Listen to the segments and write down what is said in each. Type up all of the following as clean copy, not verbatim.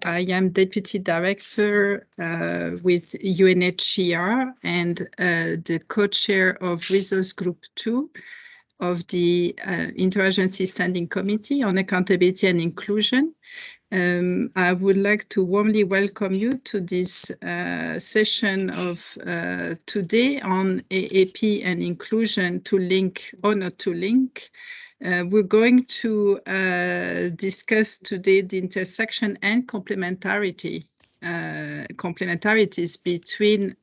I am Deputy Director with UNHCR and the co-chair of Resource Group 2 of the Interagency Standing Committee on Accountability and Inclusion. I would like to warmly welcome you to this session of today on AAP and inclusion, to link or not to link. We're going to discuss today the intersection and complementarities between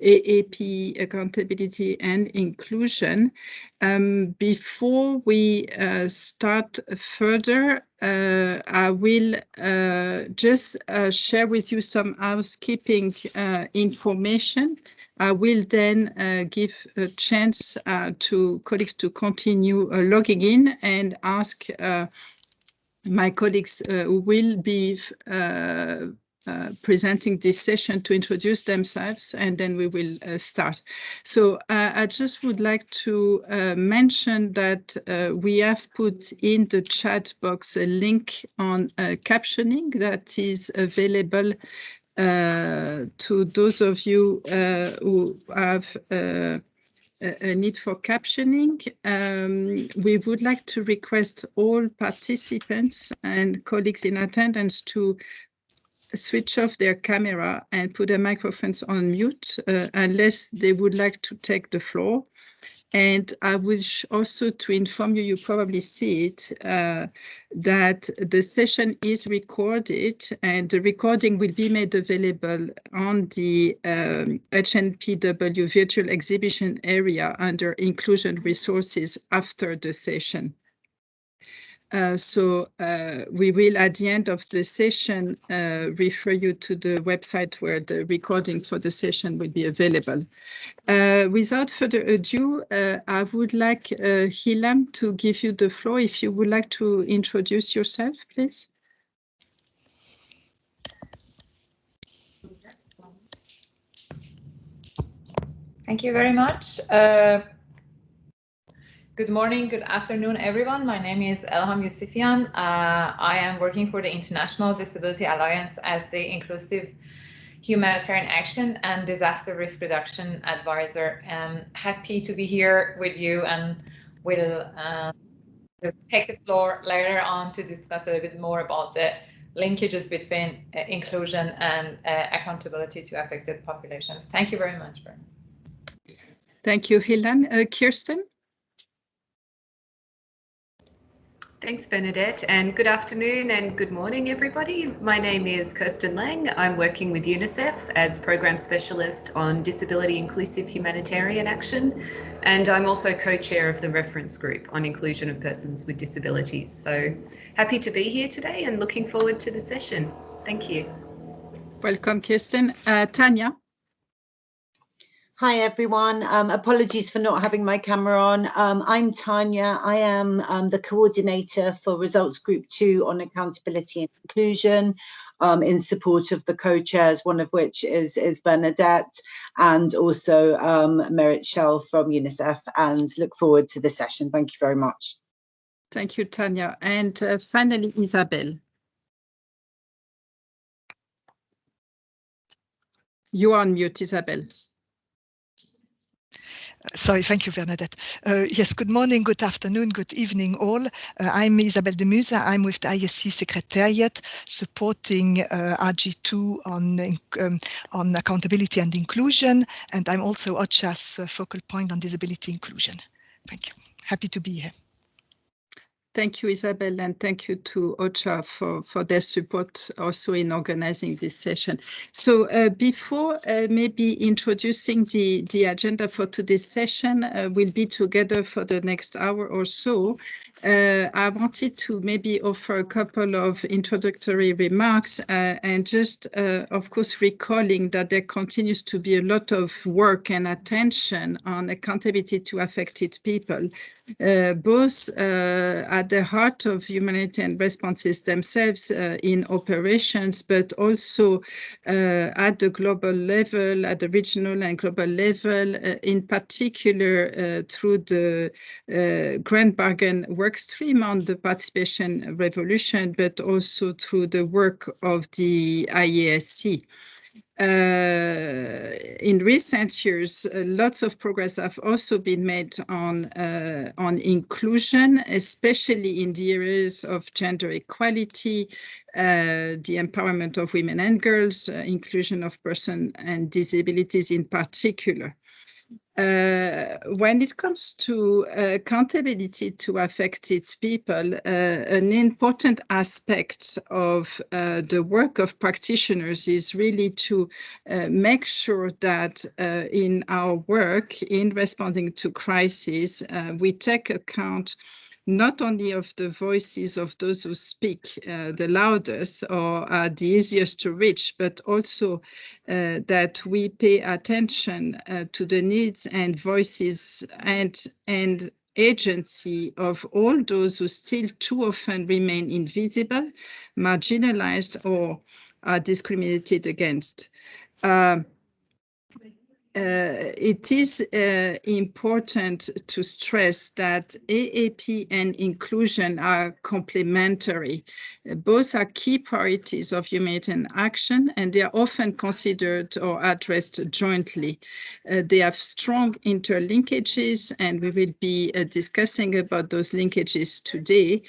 AAP, accountability and inclusion. Before we start further, I will just share with you some housekeeping information. I will then give a chance to colleagues to continue logging in and ask my colleagues who will be presenting this session to introduce themselves, and then we will start. So I just would like to mention that we have put in the chat box a link on captioning that is available to those of you who have a need for captioning. We would like to request all participants and colleagues in attendance to switch off their camera and put their microphones on mute unless they would like to take the floor. And I wish also to inform you, you probably see it, that the session is recorded, and the recording will be made available on the HNPW virtual exhibition area under Inclusion Resources after the session. So we will, at the end of the session, refer you to the website where the recording for the session will be available. Without further ado, I would like Hilam to give you the floor. If you would like to introduce yourself, please. Thank you very much. Good morning, good afternoon, everyone. My name is Elham Yusufian. I am working for the International Disability Alliance as the Inclusive Humanitarian Action and Disaster Risk Reduction Advisor. I'm happy to be here with you, and we'll take the floor later on to discuss a little bit more about the linkages between inclusion and accountability to affected populations. Thank you very much. Thank you, Hilam. Kirsten? Thanks, Bernadette, and good afternoon and good morning, everybody. My name is Kirsten Lang. I'm working with UNICEF as Program Specialist on Disability Inclusive Humanitarian Action, and I'm also co-chair of the reference group on inclusion of persons with disabilities. So happy to be here today and looking forward to the session. Thank you. Welcome, Kirsten. Tanya? Hi, everyone. Apologies for not having my camera on. I'm Tanya. I am the coordinator for Results Group 2 on Accountability and Inclusion in support of the co-chairs, one of which is Bernadette, and also Merit Shell from UNICEF, and look forward to the session. Thank you very much. Thank you, Tanya. And finally, Isabel. You are on mute, Isabel. Sorry, thank you, Bernadette. Yes, good morning, good afternoon, good evening, all. I'm Isabelle de Musa. I'm with the ISC Secretariat supporting RG2 on accountability and inclusion, and I'm also OCHA's focal point on disability inclusion. Thank you. Happy to be here. Thank you, Isabel, and thank you to OCHA for their support also in organizing this session. So before maybe introducing the agenda for today's session, we'll be together for the next hour or so. I wanted to maybe offer a couple of introductory remarks and just, of course, recalling that there continues to be a lot of work and attention on accountability to affected people. both at the heart of humanitarian responses themselves in operations, but also at the global level, at the regional and global level, in particular through the Grand Bargain workstream on the participation revolution, but also through the work of the IASC. In recent years, lots of progress have also been made on inclusion, especially in the areas of gender equality, the empowerment of women and girls, inclusion of persons and disabilities in particular. When it comes to accountability to affected people, an important aspect of the work of practitioners is really to make sure that in our work in responding to crises, we take account not only of the voices of those who speak the loudest or are the easiest to reach, but also that we pay attention to the needs and voices and agency of all those who still too often remain invisible, marginalized, or are discriminated against. It is important to stress that AAP and inclusion are complementary. Both are key priorities of humanitarian action, and they are often considered or addressed jointly. They have strong interlinkages, and we will be discussing about those linkages today.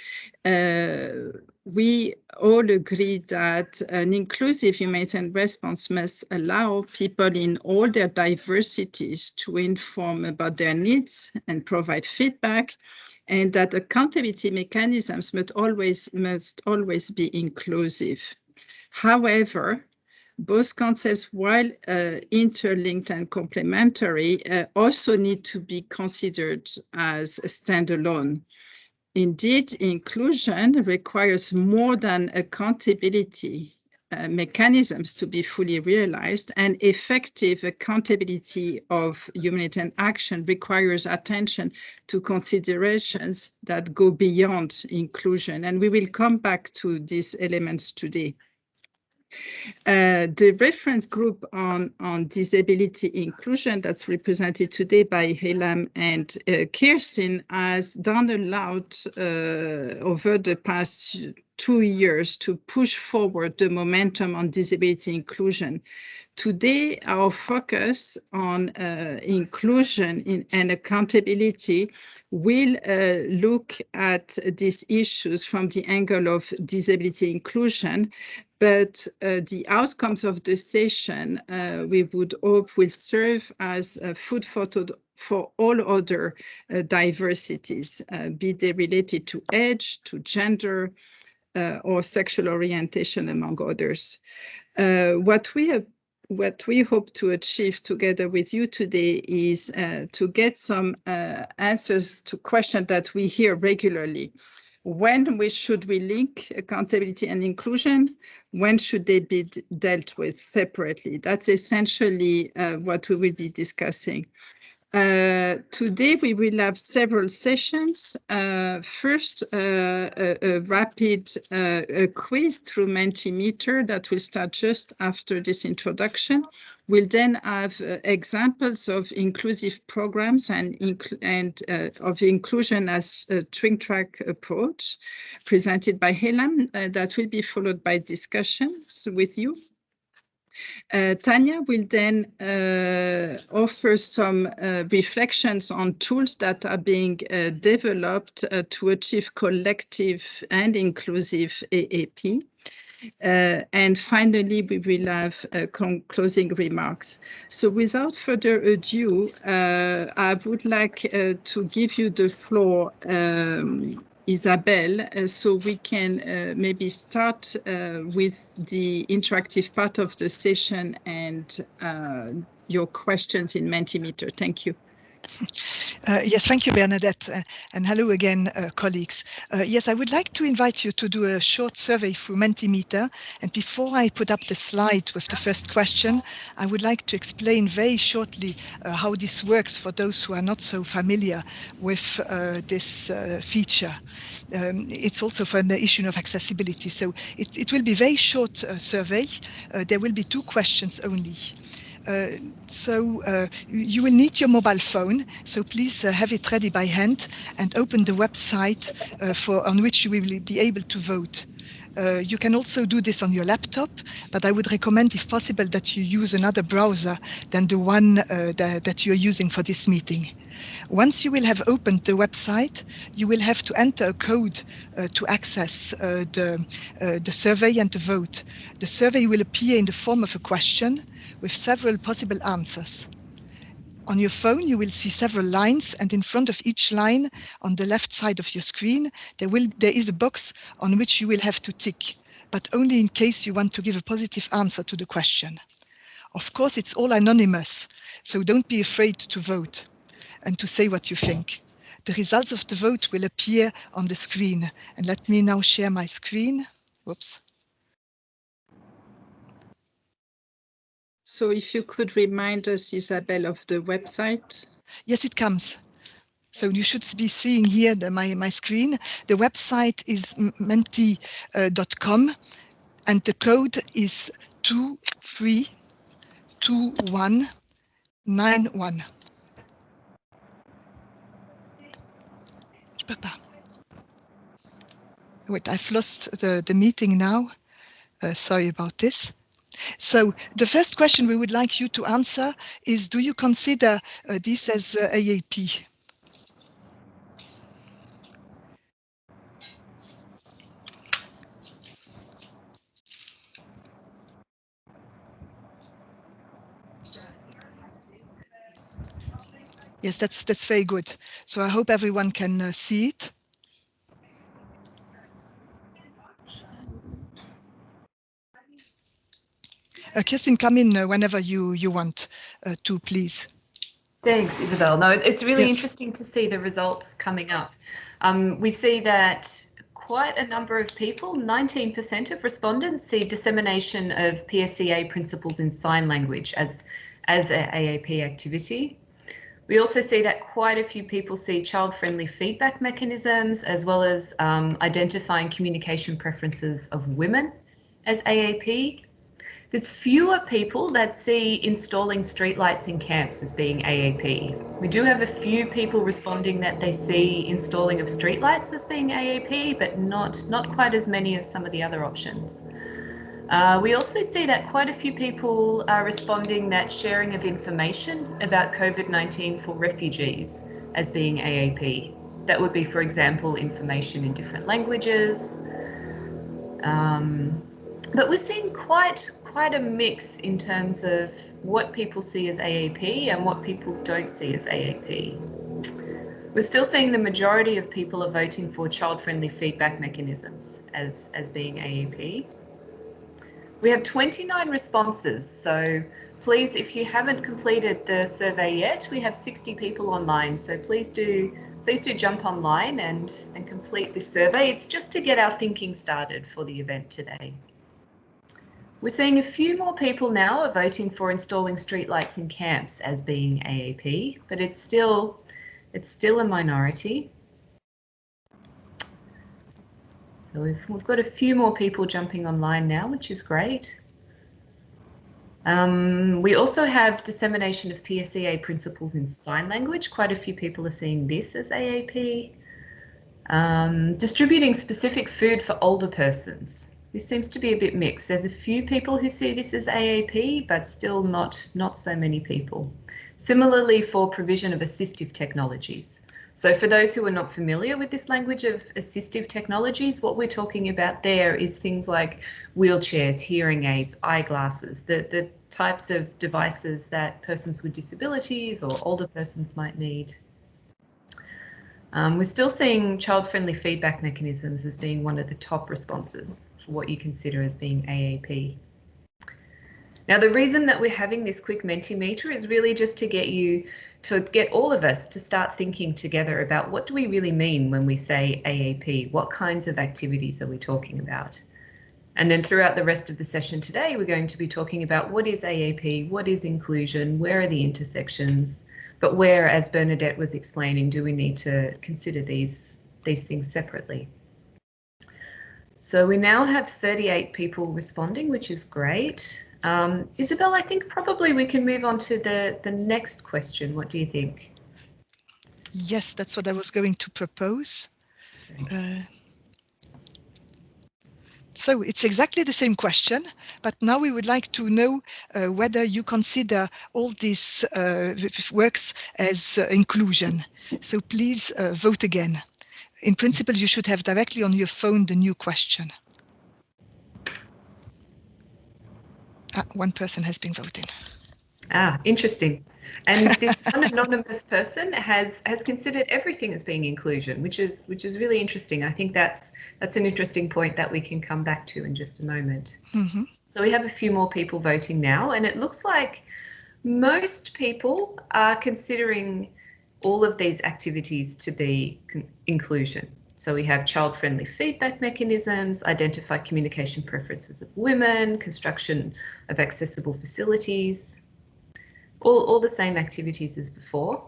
We all agree that an inclusive humanitarian response must allow people in all their diversities to inform about their needs and provide feedback, and that accountability mechanisms must always be inclusive. However, both concepts, while interlinked and complementary, also need to be considered as standalone. Indeed, inclusion requires more than accountability mechanisms to be fully realized, and effective accountability of humanitarian action requires attention to considerations that go beyond inclusion. And we will come back to these elements today. The reference group on disability inclusion that's represented today by Helam and Kirsten has done a lot over the past 2 years to push forward the momentum on disability inclusion. Today, our focus on inclusion and accountability will look at these issues from the angle of disability inclusion, but the outcomes of the session, we would hope, will serve as food for all other diversities, be they related to age, to gender, or sexual orientation, among others. What we hope to achieve together with you today is to get some answers to questions that we hear regularly. When should we link accountability and inclusion? When should they be dealt with separately? That's essentially what we will be discussing. Today, we will have several sessions. First, a rapid quiz through Mentimeter that will start just after this introduction. We'll then have examples of inclusive programs and of inclusion as a twin track approach presented by Helam that will be followed by discussions with you. Tanya will then offer some reflections on tools that are being developed to achieve collective and inclusive AAP. And finally, we will have closing remarks. So without further ado, I would like to give you the floor, Isabelle, so we can maybe start with the interactive part of the session and your questions in Mentimeter. Thank you. Yes, thank you, Bernadette, and hello again, colleagues. Yes, I would like to invite you to do a short survey through Mentimeter. And before I put up the slide with the first question, I would like to explain very shortly how this works for those who are not so familiar with this feature. It's also for the issue of accessibility. So it will be a very short survey. There will be 2 questions only. You will need your mobile phone, so please have it ready by hand and open the website on which you will be able to vote. You can also do this on your laptop, but I would recommend, if possible, that you use another browser than the one that you're using for this meeting. Once you will have opened the website, you will have to enter a code to access the survey and the vote. The survey will appear in the form of a question with several possible answers. On your phone, you will see several lines, and in front of each line on the left side of your screen, there is a box on which you will have to tick, but only in case you want to give a positive answer to the question. Of course, it's all anonymous, so don't be afraid to vote and to say what you think. The results of the vote will appear on the screen. And let me now share my screen. Whoops. So if you could remind us, Isabel, of the website. Yes, it comes. So you should be seeing here my screen. The website is menti.com and the code is 232191. Wait, I've lost the meeting now. Sorry about this. So the first question we would like you to answer is, do you consider this as AAP? Yes, that's very good. So I hope everyone can see it. Kirsten, come in whenever you want to, please. Thanks, Isabel. No, it's really interesting to see the results coming up. We see that quite a number of people, 19% of respondents, see dissemination of PSCA principles in sign language as an AAP activity. We also see that quite a few people see child-friendly feedback mechanisms, as well as identifying communication preferences of women as AAP. There's fewer people that see installing streetlights in camps as being AAP. We do have a few people responding that they see installing of streetlights as being AAP, but not quite as many as some of the other options. We also see that quite a few people are responding that sharing of information about COVID-19 for refugees as being AAP. That would be, for example, information in different languages. But we're seeing quite a mix in terms of what people see as AAP and what people don't see as AAP. We're still seeing the majority of people are voting for child-friendly feedback mechanisms as being AAP. We have 29 responses, so please, if you haven't completed the survey yet, we have 60 people online, so please do jump online and complete this survey. It's just to get our thinking started for the event today. We're seeing a few more people now are voting for installing streetlights in camps as being AAP, but it's still a minority. So we've got a few more people jumping online now, which is great. We also have dissemination of PSCA principles in sign language. Quite a few people are seeing this as AAP. Distributing specific food for older persons. This seems to be a bit mixed. There's a few people who see this as AAP, but still not so many people. Similarly for provision of assistive technologies. So for those who are not familiar with this language of assistive technologies, what we're talking about there is things like wheelchairs, hearing aids, eyeglasses, the types of devices that persons with disabilities or older persons might need. We're still seeing child-friendly feedback mechanisms as being one of the top responses for what you consider as being AAP. Now, the reason that we're having this quick Mentimeter is really just to get all of us to start thinking together about what do we really mean when we say AAP? What kinds of activities are we talking about? And then throughout the rest of the session today, we're going to be talking about what is AAP, what is inclusion, where are the intersections, but where, as Bernadette was explaining, do we need to consider these things separately? So we now have 38 people responding, which is great. Isabel, I think probably we can move on to the next question. What do you think? Yes, that's what I was going to propose. So it's exactly the same question, but now we would like to know whether you consider all this works as inclusion. So please vote again. In principle, you should have directly on your phone the new question. One person has been voting. Interesting. And this anonymous person has considered everything as being inclusion, which is really interesting. I think that's an interesting point that we can come back to in just a moment. Mm-hmm. So we have a few more people voting now, and it looks like most people are considering all of these activities to be inclusion. So we have child-friendly feedback mechanisms, identify communication preferences of women, construction of accessible facilities, all the same activities as before.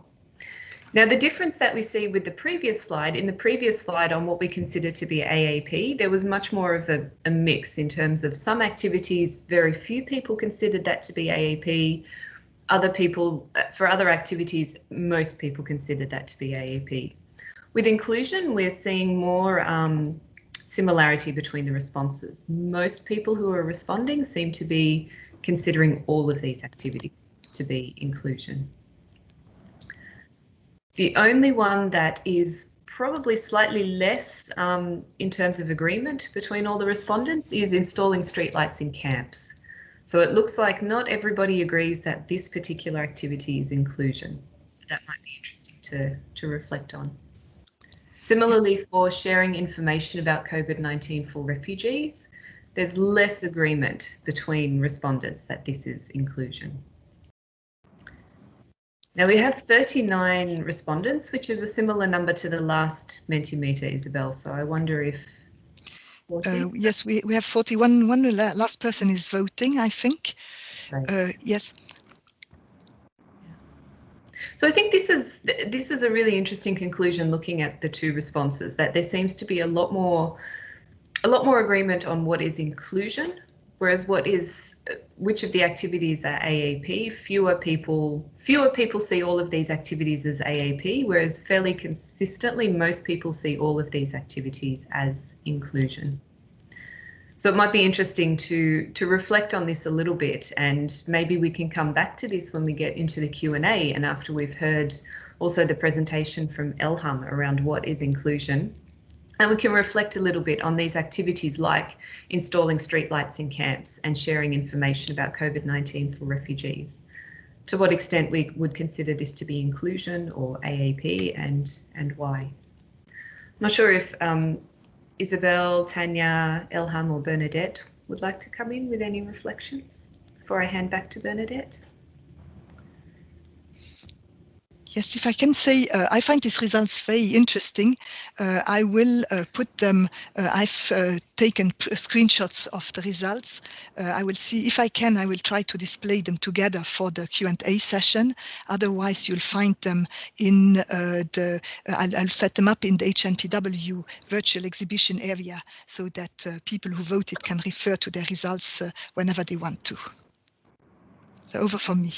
Now, the difference that we see with the previous slide, in the previous slide on what we consider to be AAP, there was much more of a mix in terms of some activities, very few people considered that to be AAP. Other people, for other activities, most people considered that to be AAP. With inclusion, we're seeing more similarity between the responses. Most people who are responding seem to be considering all of these activities to be inclusion. The only one that is probably slightly less in terms of agreement between all the respondents is installing streetlights in camps. So it looks like not everybody agrees that this particular activity is inclusion. So that might be interesting to reflect on. Similarly, for sharing information about COVID-19 for refugees, there's less agreement between respondents that this is inclusion. Now we have 39 respondents, which is a similar number to the last Mentimeter, Isabel. So I wonder if... yes, we have 41. One last person is voting, I think. Right. Yes. So I think this is a really interesting conclusion looking at the two responses, that there seems to be a lot more agreement on what is inclusion, whereas which of the activities are AAP. Fewer people see all of these activities as AAP, whereas fairly consistently most people see all of these activities as inclusion. So it might be interesting to reflect on this a little bit, and maybe we can come back to this when we get into the Q&A and after we've heard also the presentation from Elham around what is inclusion. And we can reflect a little bit on these activities like installing streetlights in camps and sharing information about COVID-19 for refugees. To what extent we would consider this to be inclusion or AAP, and why. I'm not sure if Isabel, Tanya, Elham or Bernadette would like to come in with any reflections before I hand back to Bernadette. Yes, if I can say, I find these results very interesting. I will put them, I've taken screenshots of the results. I will see if I can, I will try to display them together for the Q&A session. Otherwise, you'll find them in I'll set them up in the HNPW virtual exhibition area so that people who voted can refer to their results whenever they want to. So over from me.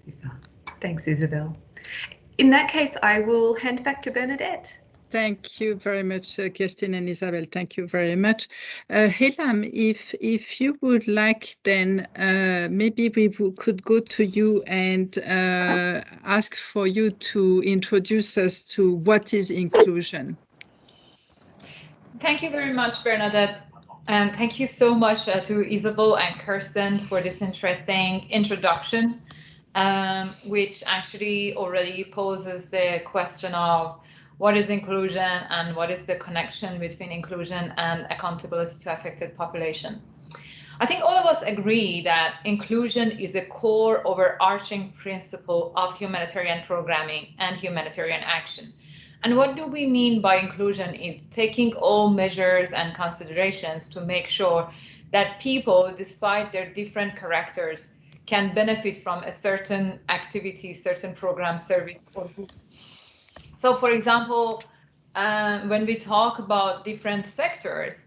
Super. Thanks, Isabel. In that case, I will hand back to Bernadette. Thank you very much, Kirsten and Isabel. Thank you very much. Elham, if you would like, then maybe we could go to you and ask for you to introduce us to what is inclusion. Thank you very much, Bernadette. And thank you so much to Isabel and Kirsten for this interesting introduction, which actually already poses the question of what is inclusion and what is the connection between inclusion and accountability to affected population. I think all of us agree that inclusion is a core overarching principle of humanitarian programming and humanitarian action. And what do we mean by inclusion is taking all measures and considerations to make sure that people, despite their different characters, can benefit from a certain activity, certain program, service, or group. So, for example, when we talk about different sectors,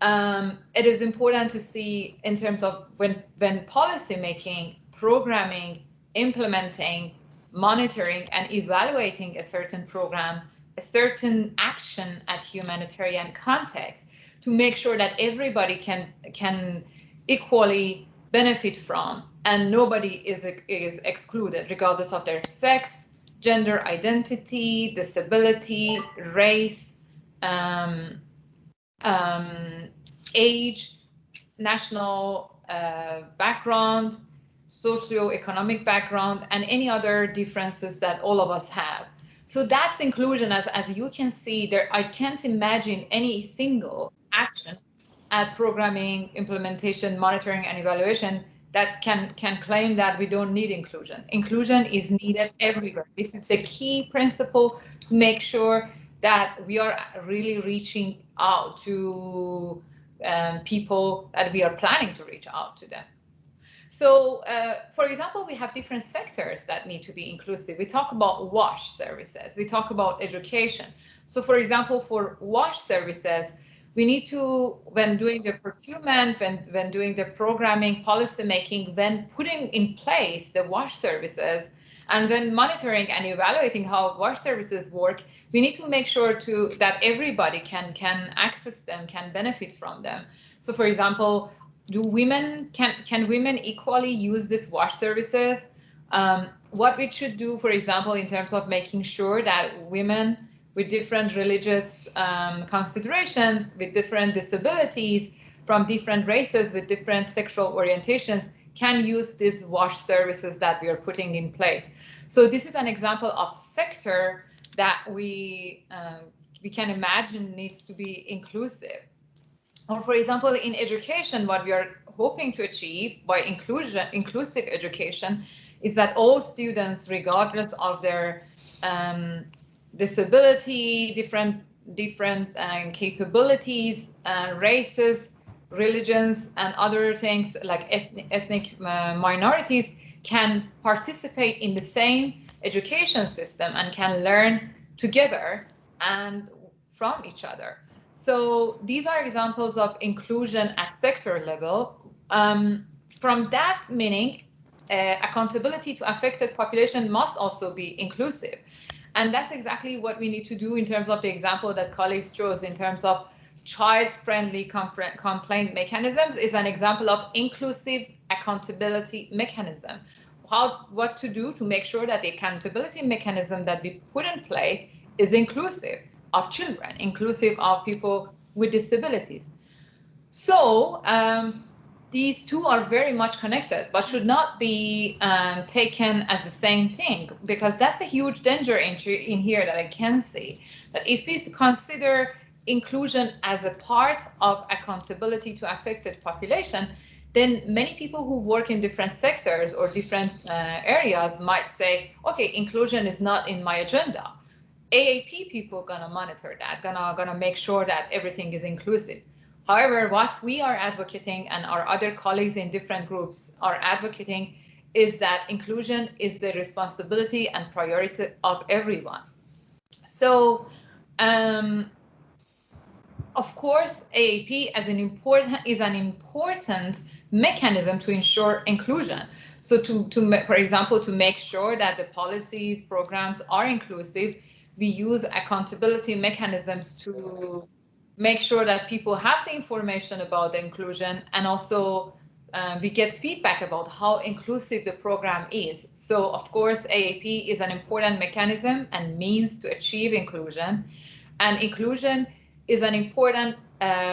it is important to see in terms of when policy making, programming, implementing, monitoring, and evaluating a certain program, a certain action at humanitarian context, to make sure that everybody can equally benefit from, and nobody is excluded, regardless of their sex, gender identity, disability, race, age, national background, socioeconomic background, and any other differences that all of us have. So that's inclusion. As you can see there, I can't imagine any single action at programming, implementation, monitoring, and evaluation that can claim that we don't need inclusion. Inclusion is needed everywhere. This is the key principle to make sure that we are really reaching out to people that we are planning to reach out to them. So, for example, we have different sectors that need to be inclusive. We talk about WASH services. We talk about education. So, for example, for WASH services, we need to, when doing the procurement, when doing the programming, policy making, when putting in place the WASH services, and when monitoring and evaluating how WASH services work, we need to make sure that everybody can access them, can benefit from them. So, for example, can women equally use this WASH services? What we should do, for example, in terms of making sure that women with different religious considerations, with different disabilities, from different races, with different sexual orientations, can use these WASH services that we are putting in place. So this is an example of sector that we can imagine needs to be inclusive. Or, for example, in education, what we are hoping to achieve by inclusive education is that all students, regardless of their disability, different capabilities, races, religions, and other things like ethnic minorities, can participate in the same education system and can learn together and from each other. So these are examples of inclusion at sector level. From that meaning, accountability to affected population must also be inclusive. And that's exactly what we need to do in terms of the example that colleagues chose in terms of child-friendly complaint mechanisms is an example of inclusive accountability mechanism. What to do to make sure that the accountability mechanism that we put in place is inclusive of children, inclusive of people with disabilities. So these two are very much connected, but should not be taken as the same thing, because that's a huge danger in here that I can see. That if we consider inclusion as a part of accountability to affected population, then many people who work in different sectors or different areas might say, okay, inclusion is not in my agenda. AAP people gonna monitor that, gonna make sure that everything is inclusive. However, what we are advocating and our other colleagues in different groups are advocating is that inclusion is the responsibility and priority of everyone. So, of course, AAP is an important mechanism to ensure inclusion. So for example, to make sure that the policies, programs are inclusive, we use accountability mechanisms to make sure that people have the information about the inclusion, and also we get feedback about how inclusive the program is. So of course, AAP is an important mechanism and means to achieve inclusion, and inclusion is an important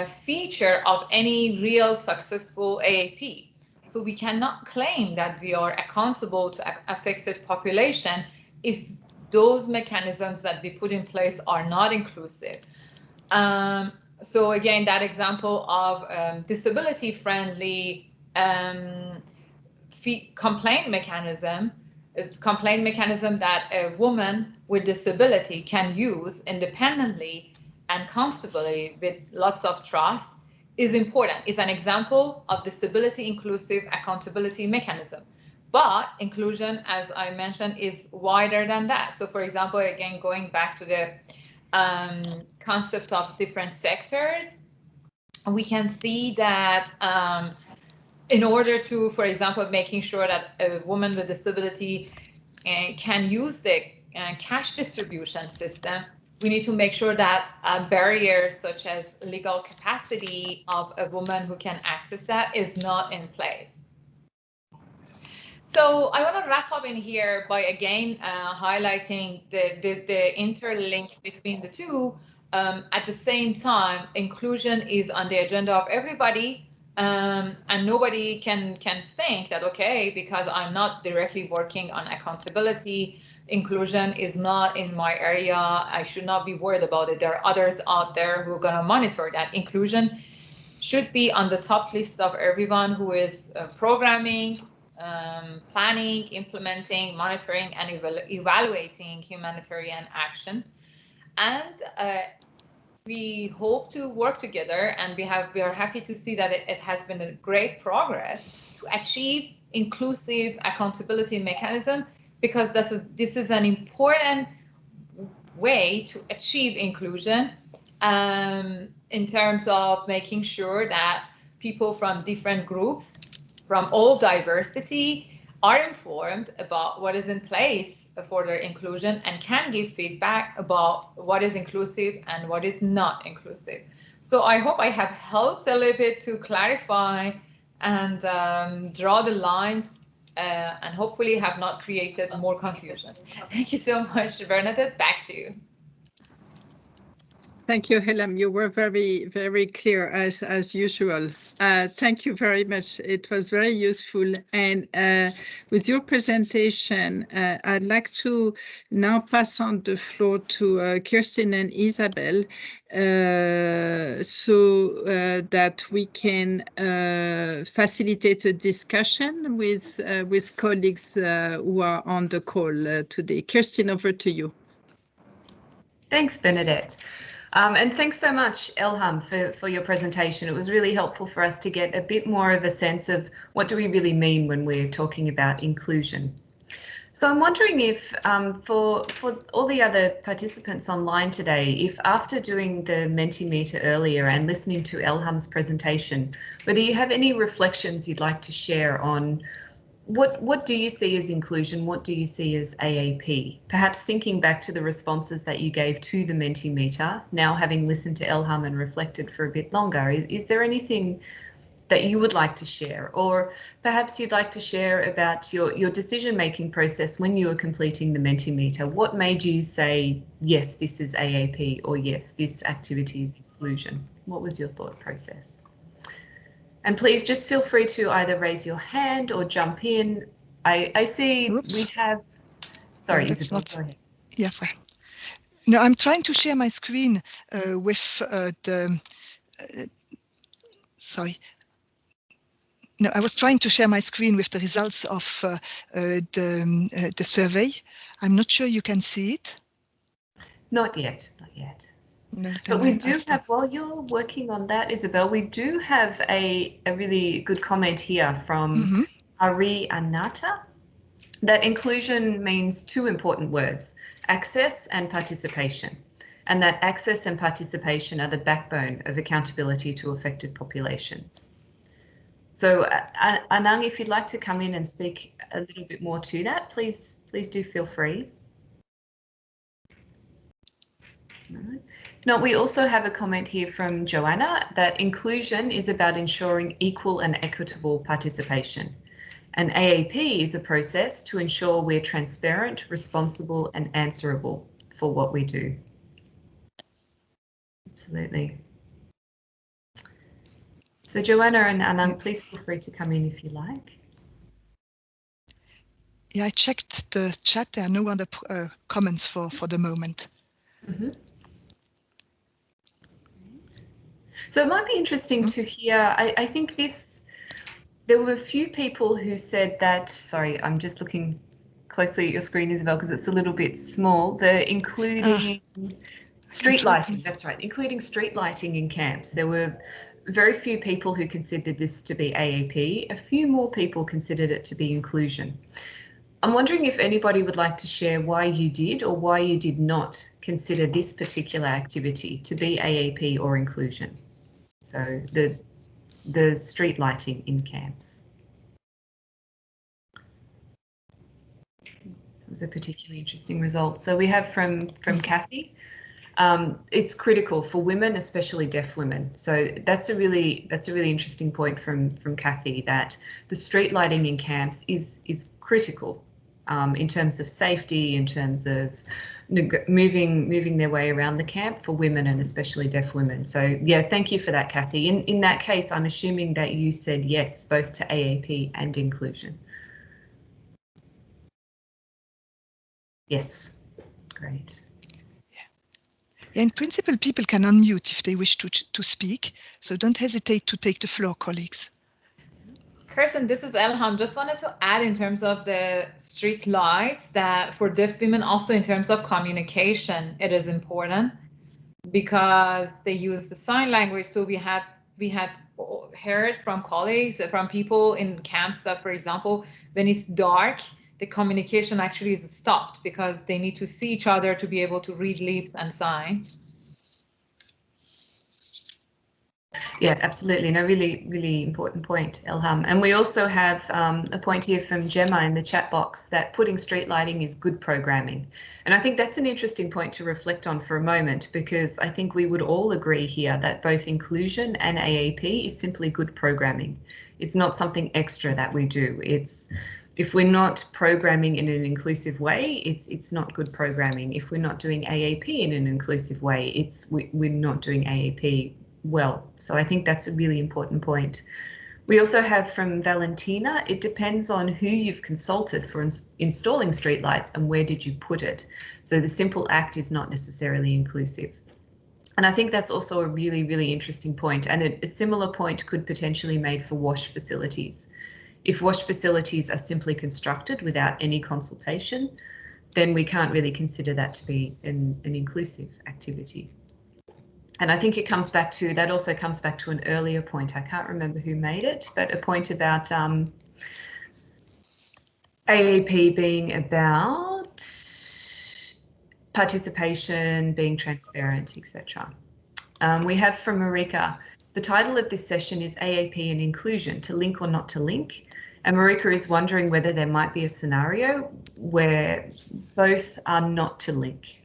feature of any real successful AAP. So we cannot claim that we are accountable to affected population if those mechanisms that we put in place are not inclusive. So again, that example of disability-friendly complaint mechanism that a woman with disability can use independently and comfortably with lots of trust is important. It's an example of disability inclusive accountability mechanism. But inclusion, as I mentioned, is wider than that. So for example, again, going back to the concept of different sectors, we can see that in order to, for example, making sure that a woman with disability can use the cash distribution system, we need to make sure that barriers such as legal capacity of a woman who can access that is not in place. So I want to wrap up in here by again highlighting the interlink between the two. At the same time, inclusion is on the agenda of everybody, and nobody can think that, okay, because I'm not directly working on accountability, inclusion is not in my area, I should not be worried about it. There are others out there who are going to monitor that. Inclusion should be on the top list of everyone who is programming, planning, implementing, monitoring, and evaluating humanitarian action. And we hope to work together, and we are happy to see that it has been a great progress to achieve inclusive accountability mechanism, because this is an important way to achieve inclusion in terms of making sure that people from different groups, from all diversity, are informed about what is in place for their inclusion and can give feedback about what is inclusive and what is not inclusive. So I hope I have helped a little bit to clarify and draw the lines and hopefully have not created more confusion. Thank you so much, Bernadette. Back to you. Thank you, Helen. You were very, very clear as usual. Thank you very much. It was very useful. And with your presentation, I'd like to now pass on the floor to Kirsten and Isabel so that we can facilitate a discussion with colleagues who are on the call today. Kirsten, over to you. Thanks, Bernadette. And thanks so much, Elham, for your presentation. It was really helpful for us to get a bit more of a sense of what do we really mean when we're talking about inclusion. So I'm wondering if for all the other participants online today, if after doing the Mentimeter earlier and listening to Elham's presentation, whether you have any reflections you'd like to share on what do you see as inclusion? What do you see as AAP? Perhaps thinking back to the responses that you gave to the Mentimeter, now having listened to Elham and reflected for a bit longer, is there anything that you would like to share? Or perhaps you'd like to share about your decision-making process when you were completing the Mentimeter. What made you say, yes, this is AAP, or yes, this activity is inclusion? What was your thought process? And please just feel free to either raise your hand or jump in. I see we have, sorry, that's Isabel, not, go ahead. Yeah, no, I'm trying to share my screen with sorry. No, I was trying to share my screen with the results of the survey. I'm not sure you can see it. Not yet. No, but we do have, while you're working on that, Isabel, we do have a really good comment here from Ari Anata, that inclusion means two important words, access and participation, and that access and participation are the backbone of accountability to affected populations. So Anang, if you'd like to come in and speak a little bit more to that, please do feel free. No, we also have a comment here from Joanna that inclusion is about ensuring equal and equitable participation. And AAP is a process to ensure we're transparent, responsible, and answerable for what we do. Absolutely. So Joanna and Anang, please feel free to come in if you like. Yeah, I checked the chat. There are no other comments for the moment. So it might be interesting to hear, I think there were a few people who said that, sorry, I'm just looking closely at your screen, Isabel, because it's a little bit small, including street lighting, that's right, including street lighting in camps. There were very few people who considered this to be AAP. A few more people considered it to be inclusion. I'm wondering if anybody would like to share why you did or why you did not consider this particular activity to be AAP or inclusion. So the street lighting in camps. It was a particularly interesting result. So we have from Kathy. It's critical for women, especially deaf women. So that's a really interesting point from Kathy, that the street lighting in camps is critical in terms of safety, in terms of moving their way around the camp for women and especially deaf women. So yeah, thank you for that, Kathy. In that case, I'm assuming that you said yes, both to AAP and inclusion. Yes, great. In principle, people can unmute if they wish to speak, so don't hesitate to take the floor, colleagues. Kirsten, this is Elham. Just wanted to add in terms of the street lights that for deaf women, also in terms of communication, it is important because they use the sign language. So we had heard from colleagues, from people in camps that, for example, when it's dark, the communication actually is stopped because they need to see each other to be able to read lips and sign. Yeah, absolutely. No, really important point, Elham. And we also have a point here from Gemma in the chat box that putting street lighting is good programming. And I think that's an interesting point to reflect on for a moment, because I think we would all agree here that both inclusion and AAP is simply good programming. It's not something extra that we do. If we're not programming in an inclusive way, it's not good programming. If we're not doing AAP in an inclusive way, we're not doing AAP well. So I think that's a really important point. We also have from Valentina, it depends on who you've consulted for installing streetlights and where did you put it. So the simple act is not necessarily inclusive. And I think that's also a really interesting point. And a similar point could potentially be made for wash facilities. If wash facilities are simply constructed without any consultation, then we can't really consider that to be an inclusive activity. And I think it comes back to, that also comes back to an earlier point. I can't remember who made it, but a point about AAP being about participation, being transparent, etc. We have from Marika, the title of this session is AAP and Inclusion, to link or not to link. And Marika is wondering whether there might be a scenario where both are not to link.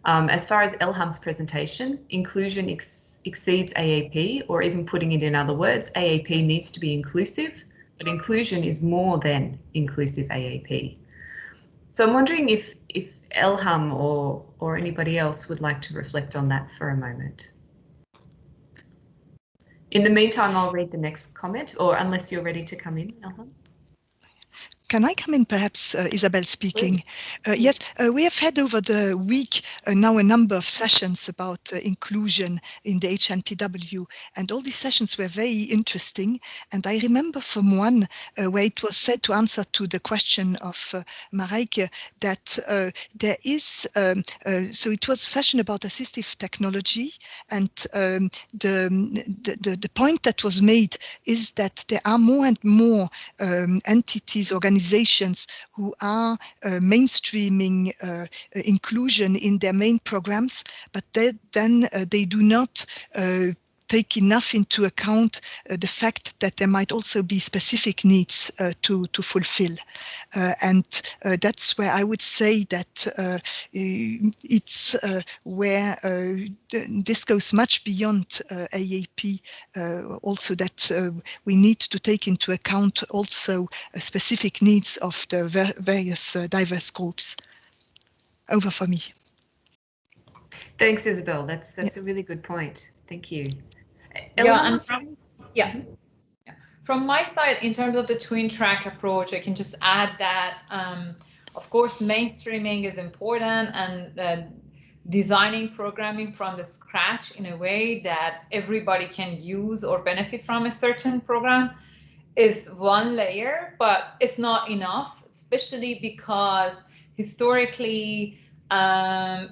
As far as Elham's presentation, inclusion exceeds AAP, or even putting it in other words, AAP needs to be inclusive, but inclusion is more than inclusive AAP. So I'm wondering if Elham or anybody else would like to reflect on that for a moment. In the meantime, I'll read the next comment, or unless you're ready to come in, Elham. Can I come in, perhaps, Isabel speaking? Yes, we have had over the week now a number of sessions about inclusion in the HNPW, and all these sessions were very interesting. And I remember from one where it was said, to answer to the question of Mareike, that there is, so it was a session about assistive technology, and the point that was made is that there are more and more entities, organizations who are mainstreaming inclusion in their main programs, but then they do not take enough into account the fact that there might also be specific needs to fulfill. And that's where I would say that it's where this goes much beyond AAP, also that we need to take into account also specific needs of the various diverse groups. Over for me. Thanks, Isabel. That's a really good point. Thank you. Yeah, and from my side, in terms of the twin track approach, I can just add that, of course, mainstreaming is important, and designing programming from the scratch in a way that everybody can use or benefit from a certain program is one layer, but it's not enough, especially because historically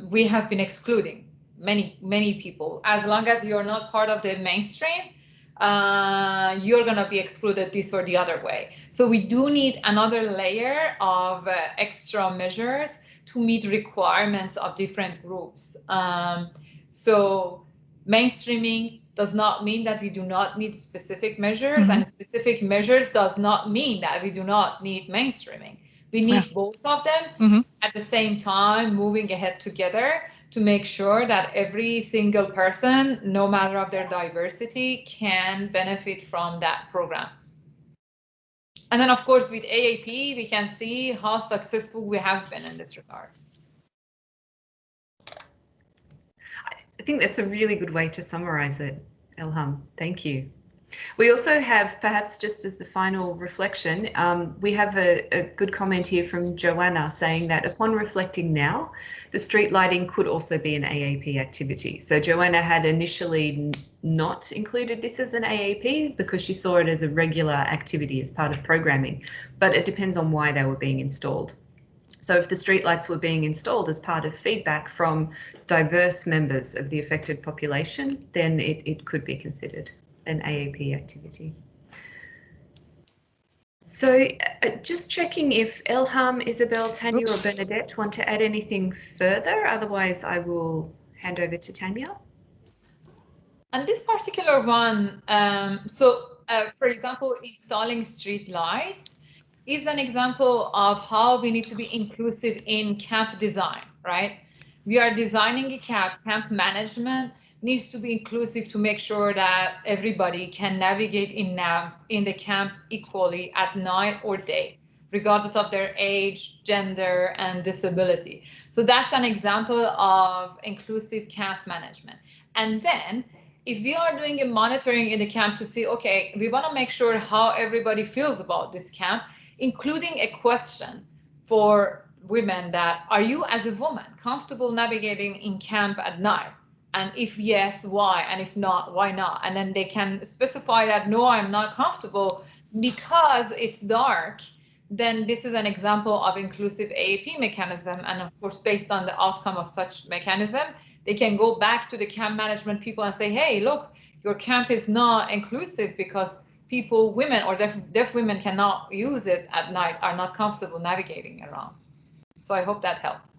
we have been excluding many people. As long as you're not part of the mainstream, you're going to be excluded this or the other way. So we do need another layer of extra measures to meet requirements of different groups. So mainstreaming does not mean that we do not need specific measures, and specific measures does not mean that we do not need mainstreaming. We need both of them at the same time, moving ahead together to make sure that every single person, no matter of their diversity, can benefit from that program. And then, of course, with AAP, we can see how successful we have been in this regard. I think that's a really good way to summarize it, Elham. Thank you. We also have, perhaps just as the final reflection, we have a good comment here from Joanna saying that upon reflecting now, the street lighting could also be an AAP activity. So Joanna had initially not included this as an AAP because she saw it as a regular activity as part of programming, but it depends on why they were being installed. So if the streetlights were being installed as part of feedback from diverse members of the affected population, then it could be considered an AAP activity. So just checking if Elham, Isabel, Tanya or Bernadette want to add anything further, otherwise I will hand over to Tanya. And this particular one, for example, installing street lights is an example of how we need to be inclusive in camp design, right? We are designing a camp management needs to be inclusive to make sure that everybody can navigate in the camp equally at night or day, regardless of their age, gender, and disability. So that's an example of inclusive camp management. And then if we are doing a monitoring in the camp to see, okay, we want to make sure how everybody feels about this camp, including a question for women that, are you as a woman comfortable navigating in camp at night? And if yes, why? And if not, why not? And then they can specify that, no, I'm not comfortable because it's dark. Then this is an example of inclusive AAP mechanism. And of course, based on the outcome of such mechanism, they can go back to the camp management people and say, hey, look, your camp is not inclusive because people, women or deaf women cannot use it at night, are not comfortable navigating around. So I hope that helps.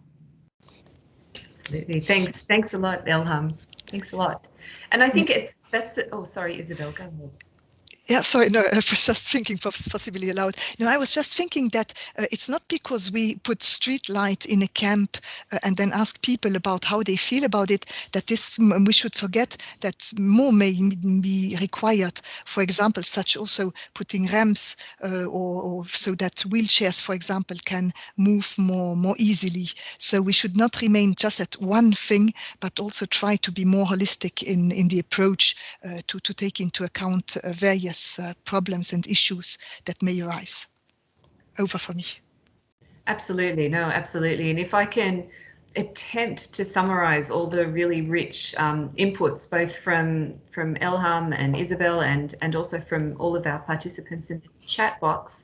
Absolutely. Thanks a lot, Elham. Thanks a lot. And I think oh, sorry, Isabel, go ahead. Yeah, sorry, no, I was just thinking, possibly aloud. No, I was just thinking that it's not because we put street light in a camp and then ask people about how they feel about it, that we should forget that more may be required. For example, such also putting ramps or so that wheelchairs, for example, can move more easily. So we should not remain just at one thing, but also try to be more holistic in the approach to take into account various problems and issues that may arise. Over for me. Absolutely, no, absolutely. And if I can attempt to summarize all the really rich inputs, both from Elham and Isabel and also from all of our participants in the chat box,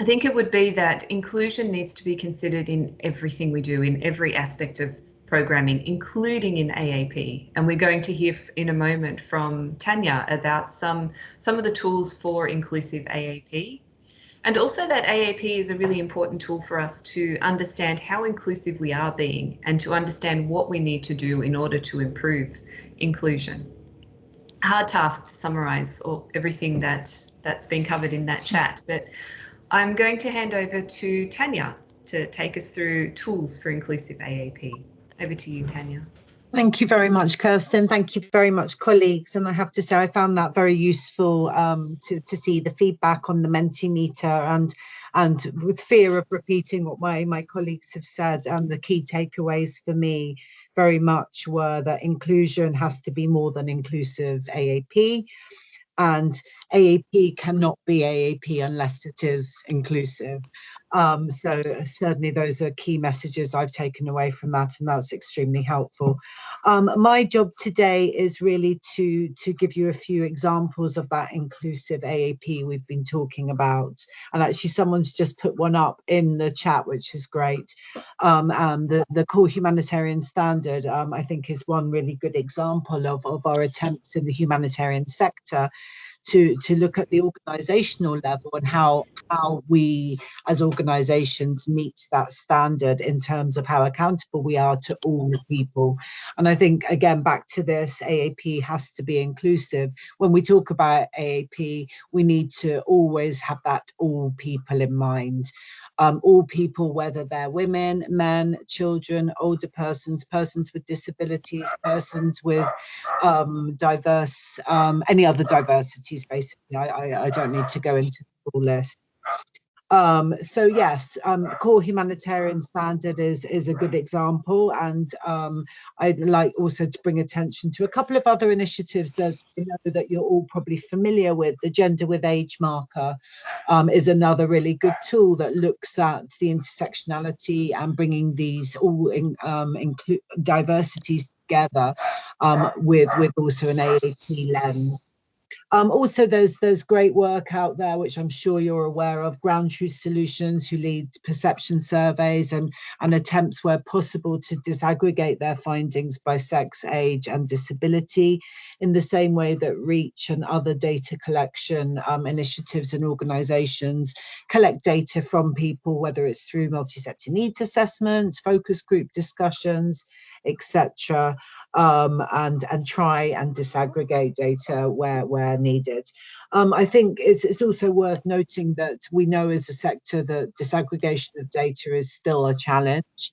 I think it would be that inclusion needs to be considered in everything we do, in every aspect of programming, including in AAP. And we're going to hear in a moment from Tanya about some of the tools for inclusive AAP. And also that AAP is a really important tool for us to understand how inclusive we are being and to understand what we need to do in order to improve inclusion. Hard task to summarize everything that's been covered in that chat, but I'm going to hand over to Tanya to take us through tools for inclusive AAP. Over to you, Tanya. Thank you very much, Kirsten. Thank you very much, colleagues. And I have to say, I found that very useful to see the feedback on the Mentimeter and with fear of repeating what my colleagues have said, the key takeaways for me very much were that inclusion has to be more than inclusive AAP. And AAP cannot be AAP unless it is inclusive. So certainly those are key messages I've taken away from that, and that's extremely helpful. My job today is really to give you a few examples of that inclusive AAP we've been talking about. And actually someone's just put one up in the chat, which is great. The core humanitarian standard, I think, is one really good example of our attempts in the humanitarian sector to look at the organizational level and how we as organizations meet that standard in terms of how accountable we are to all people. And I think, again, back to this, AAP has to be inclusive. When we talk about AAP, we need to always have that all people in mind. All people, whether they're women, men, children, older persons, persons with disabilities, persons with diverse, any other diversities, basically. I don't need to go into the full list. So yes, core humanitarian standard is a good example, and I'd like also to bring attention to a couple of other initiatives that you know that you're all probably familiar with. The gender with age marker is another really good tool that looks at the intersectionality and bringing these all diversities together with also an AAP lens. Also, there's great work out there, which I'm sure you're aware of, Ground Truth Solutions, who leads perception surveys and attempts where possible to disaggregate their findings by sex, age and disability, in the same way that REACH and other data collection initiatives and organisations collect data from people, whether it's through multi-sector needs assessments, focus group discussions, etc., and try and disaggregate data where needed. I think it's also worth noting that we know as a sector that disaggregation of data is still a challenge.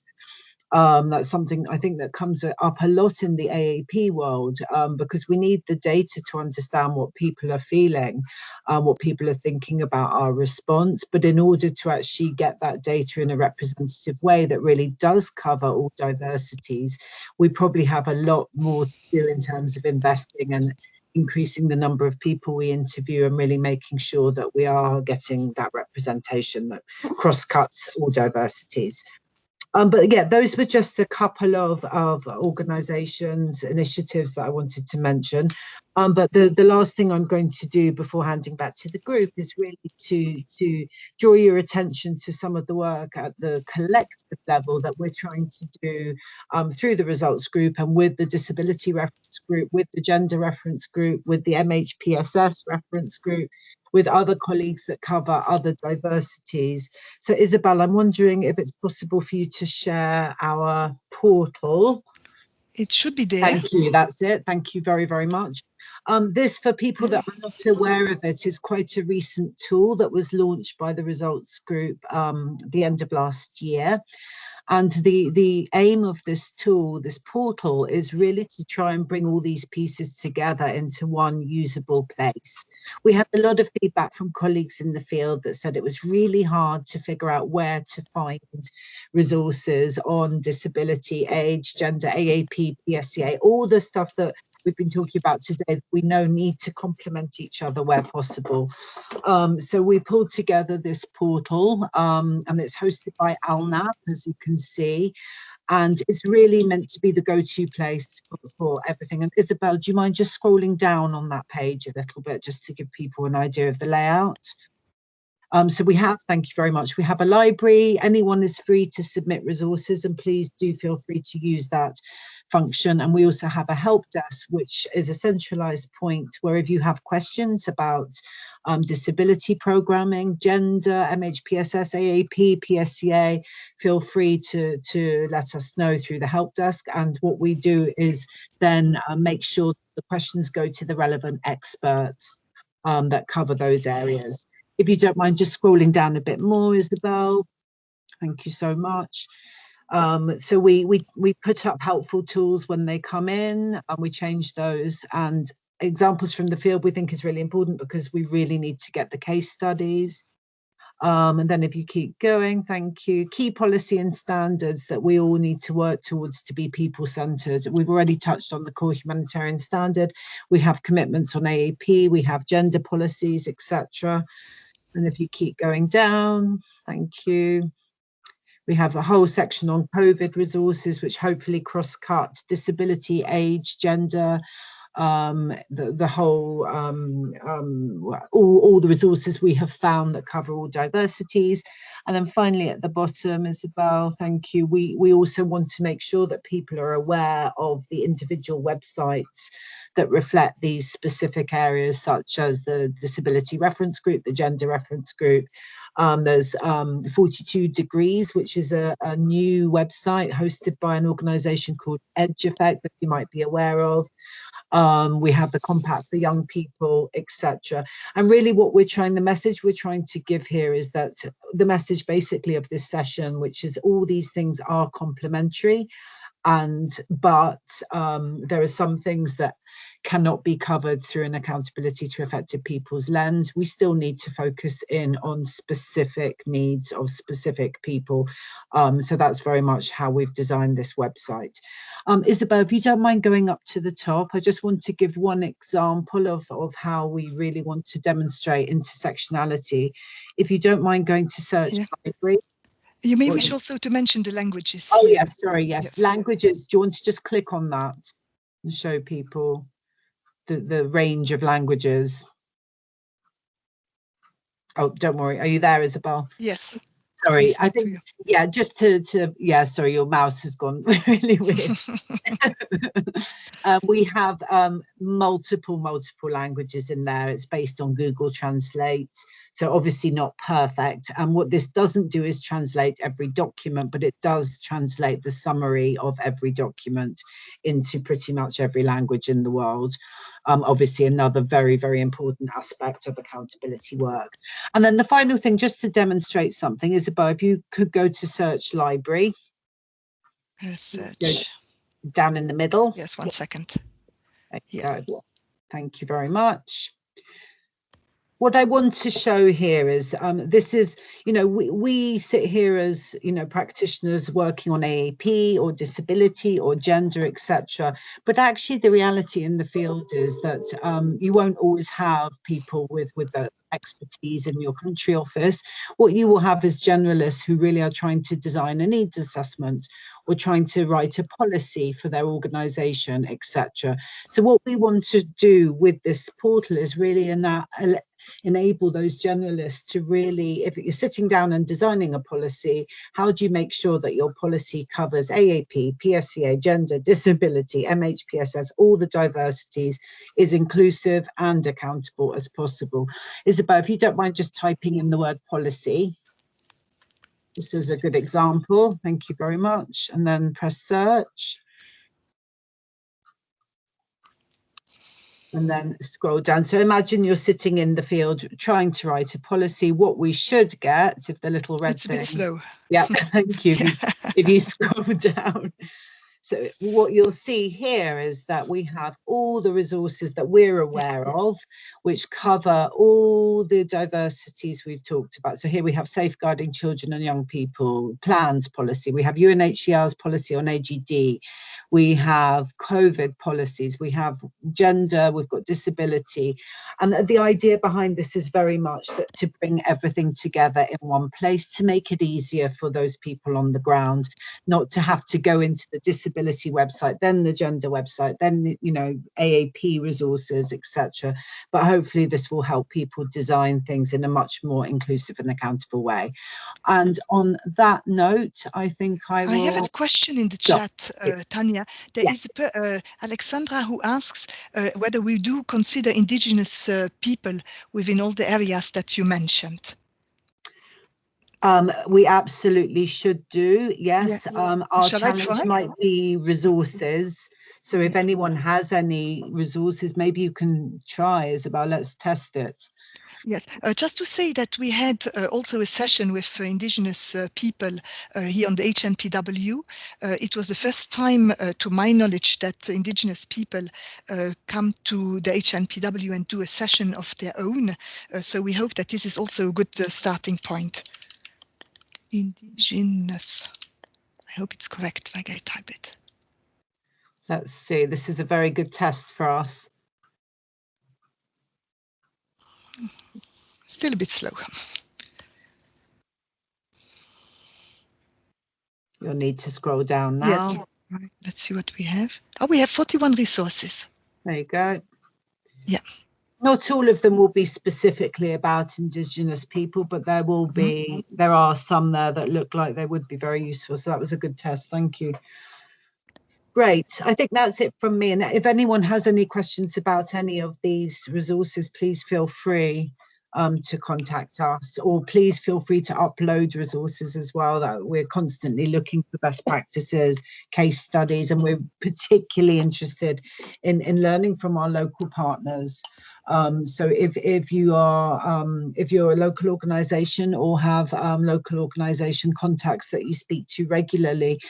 That's something I think that comes up a lot in the AAP world, because we need the data to understand what people are feeling, what people are thinking about our response. But in order to actually get that data in a representative way that really does cover all diversities, we probably have a lot more to do in terms of investing and increasing the number of people we interview and really making sure that we are getting that representation that cross-cuts all diversities. But yeah, those were just a couple of organisations, initiatives that I wanted to mention. But the last thing I'm going to do before handing back to the group is really to draw your attention to some of the work at the collective level that we're trying to do through the results group and with the disability reference group, with the gender reference group, with the MHPSS reference group, with other colleagues that cover other diversities. So Isabel, I'm wondering if it's possible for you to share our portal. It should be there. Thank you, that's it. Thank you very, very much. This, for people that are not aware of it, is quite a recent tool that was launched by the results group the end of last year. And the aim of this tool, this portal, is really to try and bring all these pieces together into one usable place. We had a lot of feedback from colleagues in the field that said it was really hard to figure out where to find resources on disability, age, gender, AAP, PSCA, all the stuff that we've been talking about today that we know need to complement each other where possible. So we pulled together this portal, and it's hosted by ALNAP, as you can see, and it's really meant to be the go-to place for everything. And Isabel, do you mind just scrolling down on that page a little bit just to give people an idea of the layout? So we have, thank you very much, we have a library. Anyone is free to submit resources, and please do feel free to use that function. And we also have a help desk, which is a centralized point where if you have questions about disability programming, gender, MHPSS, AAP, PSCA, feel free to let us know through the help desk. And what we do is then make sure the questions go to the relevant experts that cover those areas. If you don't mind just scrolling down a bit more, Isabel, thank you so much. So we put up helpful tools when they come in, and we change those, and examples from the field we think is really important because we really need to get the case studies. And then if you keep going, thank you. Key policy and standards that we all need to work towards to be people-centred. We've already touched on the core humanitarian standard. We have commitments on AAP, we have gender policies, etc. And if you keep going down, thank you. We have a whole section on COVID resources, which hopefully cross-cut disability, age, gender, the whole all the resources we have found that cover all diversities. And then finally at the bottom, Isabel, thank you, we also want to make sure that people are aware of the individual websites that reflect these specific areas, such as the disability reference group, the gender reference group. There's 42 Degrees, which is a new website hosted by an organisation called Edge Effect that you might be aware of. We have the Compact for Young People, etc. And really what the message we're trying to give here is that the message basically of this session, which is all these things are complementary, but there are some things that cannot be covered through an accountability to affected people's lens. We still need to focus in on specific needs of specific people. So that's very much how we've designed this website. Isabel, if you don't mind going up to the top, I just want to give one example of how we really want to demonstrate intersectionality. If you don't mind going to search library. You may wish also to mention the languages. Oh, here. yes, sorry, yes. Languages, do you want to just click on that and show people the range of languages? Oh, don't worry. Are you there, Isabel? Yes. Sorry, I think, yeah, just yeah, sorry, your mouse has gone really weird. We have multiple languages in there. It's based on Google Translate, so obviously not perfect. And what this doesn't do is translate every document, but it does translate the summary of every document into pretty much every language in the world. Obviously another very, very important aspect of accountability work. And then the final thing, just to demonstrate something, Isabel, if you could go to search library. Search. Down in the middle. Yes, 1 second. Thank you very much. What I want to show here is this is, you know, we sit here as, you know, practitioners working on AAP or disability or gender, etc. But actually the reality in the field is that you won't always have people with the expertise in your country office. What you will have is generalists who really are trying to design a needs assessment or trying to write a policy for their organisation, etc. So what we want to do with this portal is really enable those generalists to really, if you're sitting down and designing a policy, how do you make sure that your policy covers AAP, PSCA, gender, disability, MHPSS, all the diversities, is inclusive and accountable as possible? Isabel, if you don't mind just typing in the word policy. This is a good example. Thank you very much. And then press search. And then scroll down. So imagine you're sitting in the field trying to write a policy. What we should get, if the little red thing. It's a bit slow. Yeah, thank you. If you scroll down. So what you'll see here is that we have all the resources that we're aware of, which cover all the diversities we've talked about. So here we have safeguarding children and young people, plans policy. We have UNHCR's policy on AGD. We have COVID policies. We have gender. We've got disability. And the idea behind this is very much that to bring everything together in one place, to make it easier for those people on the ground, not to have to go into the disability website, then the gender website, then the, you know, AAP resources, etc. But hopefully this will help people design things in a much more inclusive and accountable way. And on that note, I think I have a question in the chat, Tanya. There is Alexandra who asks whether we do consider indigenous people within all the areas that you mentioned. We absolutely should do, yes. Our challenge might be resources. So if anyone has any resources, maybe you can try, Isabel, let's test it. Yes, just to say that we had also a session with indigenous people here on the HNPW. It was the first time, to my knowledge, that indigenous people come to the HNPW and do a session of their own. So we hope that this is also a good starting point. Indigenous. I hope it's correct, like I type it. Let's see, this is a very good test for us. Still a bit slow. You'll need to scroll down now. Yes. Right. Let's see what we have. Oh, we have 41 resources. There you go. Yeah. Not all of them will be specifically about Indigenous people, but there will be, there are some there that look like they would be very useful. So that was a good test. Thank you. Great. I think that's it from me. And if anyone has any questions about any of these resources, please feel free to contact us, or please feel free to upload resources as well. That we're constantly looking for best practices, case studies, and we're particularly interested in learning from our local partners. So if you're a local organisation or have local organisation contacts that you speak to regularly,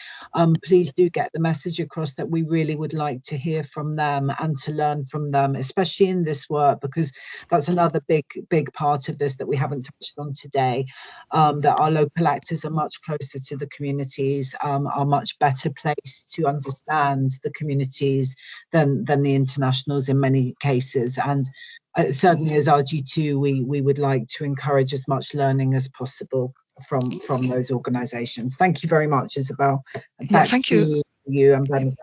please do get the message across that we really would like to hear from them and to learn from them, especially in this work, because that's another big part of this that we haven't touched on today, that our local actors are much closer to the communities, are much better placed to understand the communities than the internationals in many cases. And certainly as RG2, we would like to encourage as much learning as possible from those organisations. Thank you very much, Isabel. Yeah, thank you. You and Bernadette.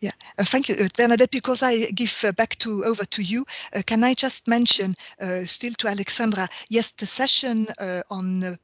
Yeah, thank you, Bernadette. Because I give over to you, can I just mention still to Alexandra? Yes, the session on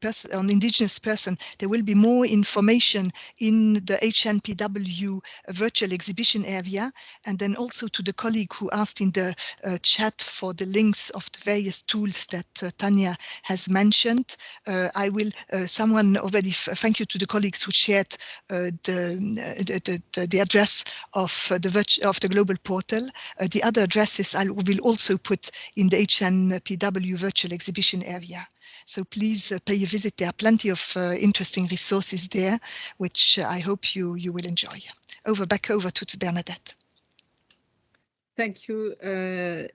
Indigenous person. There will be more information in the HNPW virtual exhibition area, and then also to the colleague who asked in the chat for the links of the various tools that Tanya has mentioned. I will. Someone already. Thank you to the colleagues who shared the address of the global portal. The other addresses I will also put in the HNPW virtual exhibition area. So please pay a visit. There are plenty of interesting resources there, which I hope you will enjoy. Back over to Bernadette. Thank you,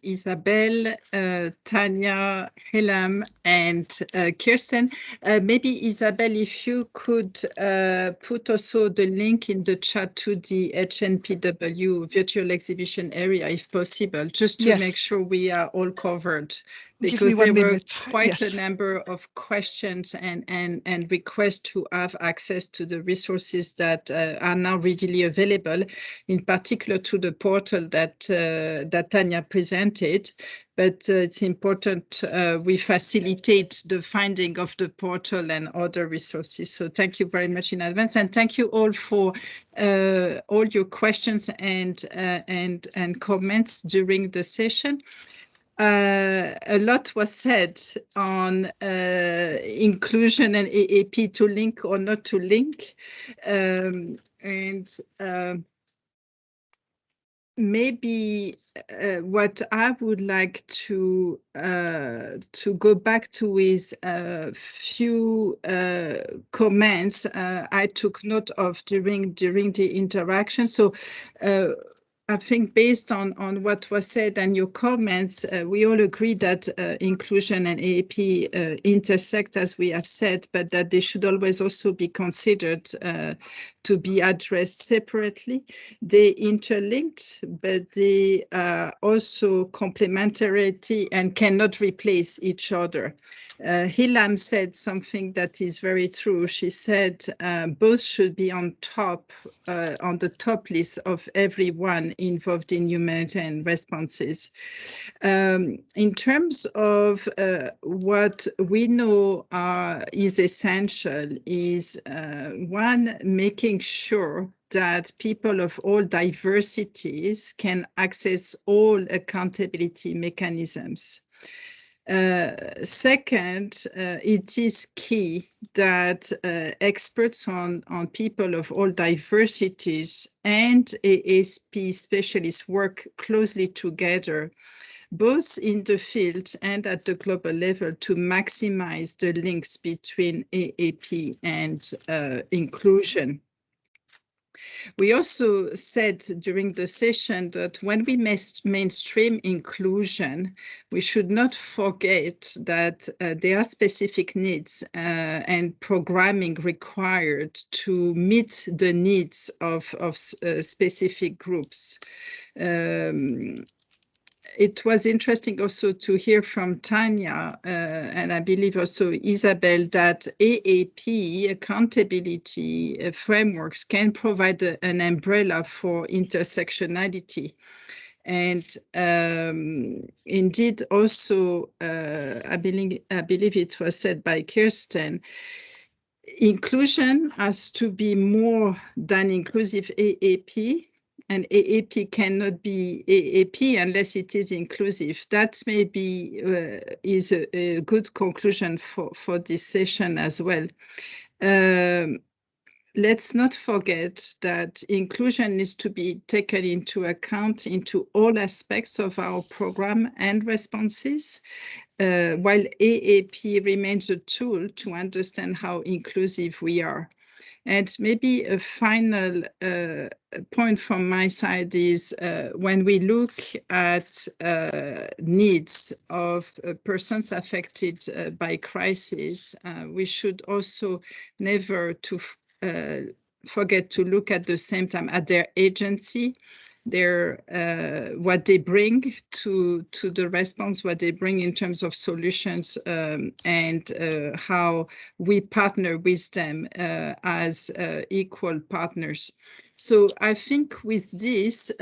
Isabel, Tanya, Hilam, and Kirsten. Maybe Isabel, if you could put also the link in the chat to the HNPW virtual exhibition area, if possible, just to make sure we are all covered. Because there were quite a number of questions and requests to have access to the resources that are now readily available, in particular to the portal that Tanya presented. But it's important we facilitate the finding of the portal and other resources. So thank you very much in advance, and thank you all for all your questions and comments during the session. A lot was said on inclusion and AAP, to link or not to link, maybe what I would like to go back to is a few comments I took note of during the interaction. So I think based on what was said and your comments, we all agree that inclusion and AAP intersect, as we have said, but that they should always also be considered to be addressed separately. They interlinked, but they are also complementarity and cannot replace each other. Hilam said something that is very true. She said both should be on the top list of everyone involved in humanitarian responses. In terms of what we know is essential is one, making sure that people of all diversities can access all accountability mechanisms. Second, it is key that experts on people of all diversities and ASP specialists work closely together, both in the field and at the global level, to maximize the links between AAP and inclusion. We also said during the session that when we mainstream inclusion, we should not forget that there are specific needs and programming required to meet the needs of specific groups. it was interesting also to hear from Tanya, and I believe also Isabel, that AAP accountability frameworks can provide an umbrella for intersectionality. And indeed, also, I believe it was said by Kirsten, inclusion has to be more than inclusive AAP, and AAP cannot be AAP unless it is inclusive. That maybe is a good conclusion for this session as well. Let's not forget that inclusion needs to be taken into account into all aspects of our program and responses, while AAP remains a tool to understand how inclusive we are. And maybe a final point from my side is when we look at needs of persons affected by crisis, we should also never forget to look at the same time at their agency, their what they bring to the response, what they bring in terms of solutions, and how we partner with them as equal partners. So I think with this,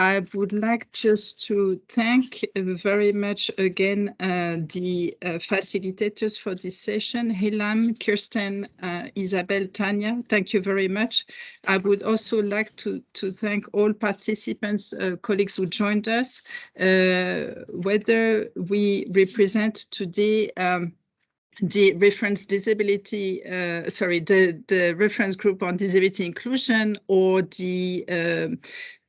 I would like just to thank very much again the facilitators for this session, Helam, Kirsten, Isabel, Tanya. Thank you very much. I would also like to thank all participants, colleagues who joined us, whether we represent today the reference disability, the reference group on disability inclusion, or the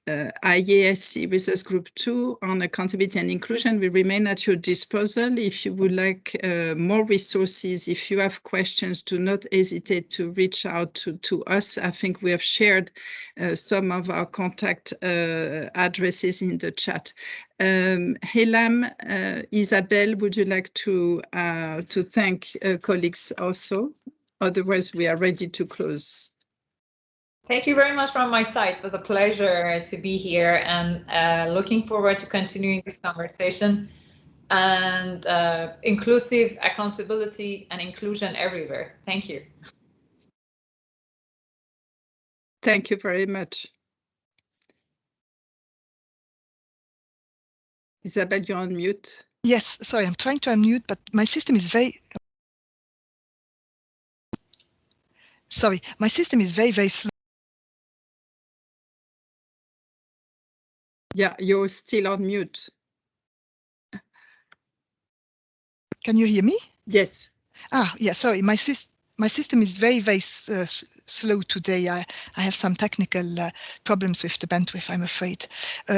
IASC Resource Group 2 on accountability and inclusion. We remain at your disposal. If you would like more resources, if you have questions, do not hesitate to reach out to us. I think we have shared some of our contact addresses in the chat. Helam, Isabel, would you like to thank colleagues also? Otherwise, we are ready to close. Thank you very much from my side. It was a pleasure to be here, and looking forward to continuing this conversation and inclusive accountability and inclusion everywhere. Thank you. Thank you very much. Isabel, you're on mute. Yes, sorry, I'm trying to unmute, but my system is very... Sorry, my system is very, very slow. Yeah, you're still on mute. Can you hear me? Yes. Ah, yeah, sorry, my system is very, very slow today. I have some technical problems with the bandwidth, I'm afraid.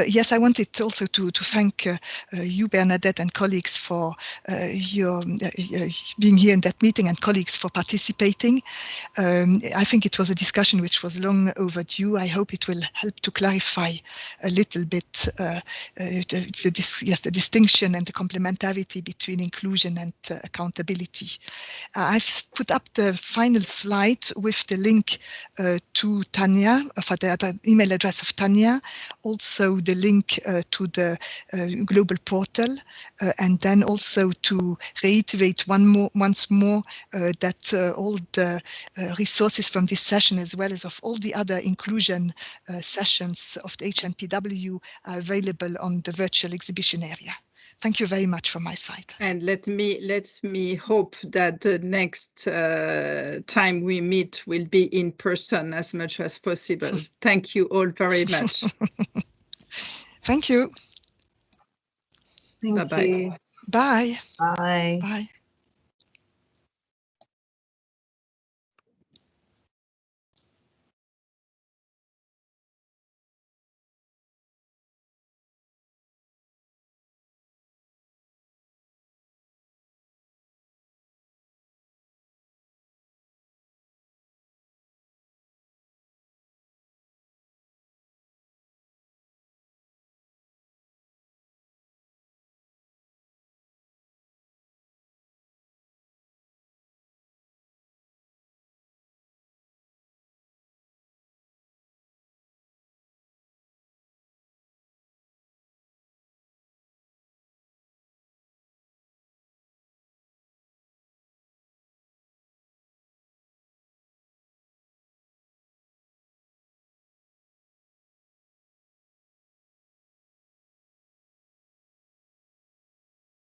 Yes, I wanted also to thank you, Bernadette, and colleagues for your being here in that meeting, and colleagues for participating. I think it was a discussion which was long overdue. I hope it will help to clarify a little bit the distinction and the complementarity between inclusion and accountability. I've put up the final slide with the link to Tanya, for the email address of Tanya, also the link to the global portal, and then also to reiterate once more that all the resources from this session, as well as of all the other inclusion sessions of the HNPW, are available on the virtual exhibition area. Thank you very much from my side. And let me hope that the next time we meet will be in person as much as possible. Thank you all very much. Thank you. Thank Bye-bye. you. Bye. Bye. Bye.